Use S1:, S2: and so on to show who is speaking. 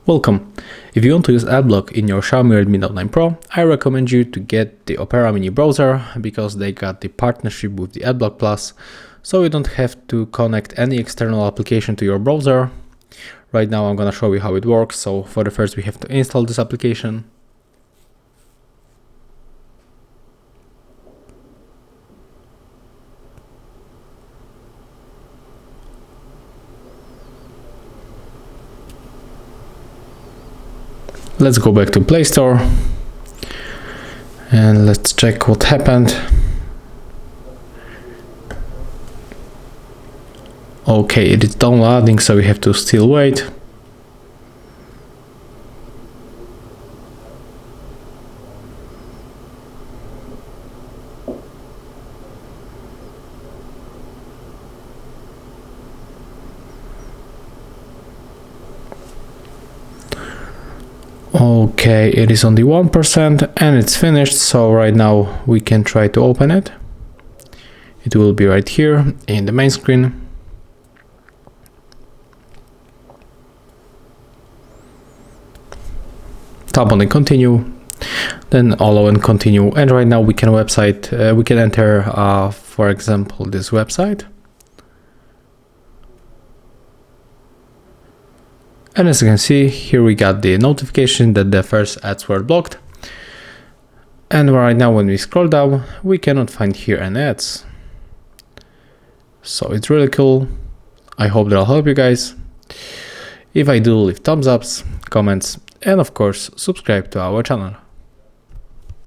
S1: Welcome! If you want to use AdBlock in your Xiaomi Redmi Note 9 Pro, I recommend you to get the Opera Mini browser because they got the partnership with the AdBlock Plus, so you don't have to connect any external application to your browser. Right now I'm gonna show you how it works. So for the first we have to install this application. Let's go back to Play Store and let's check what happened. Okay, it is downloading, so we have to still wait. Okay, it is on the 1% and it's finished, so right now we can try to open it. It will be right here in the main screen. Tap on the continue, then allow and continue, and right now we can enter for example this website. And as you can see, here we got the notification that the first ads were blocked. And right now when we scroll down, we cannot find here any ads. So it's really cool. I hope that'll help you guys. If I do, leave thumbs ups, comments, and of course, subscribe to our channel.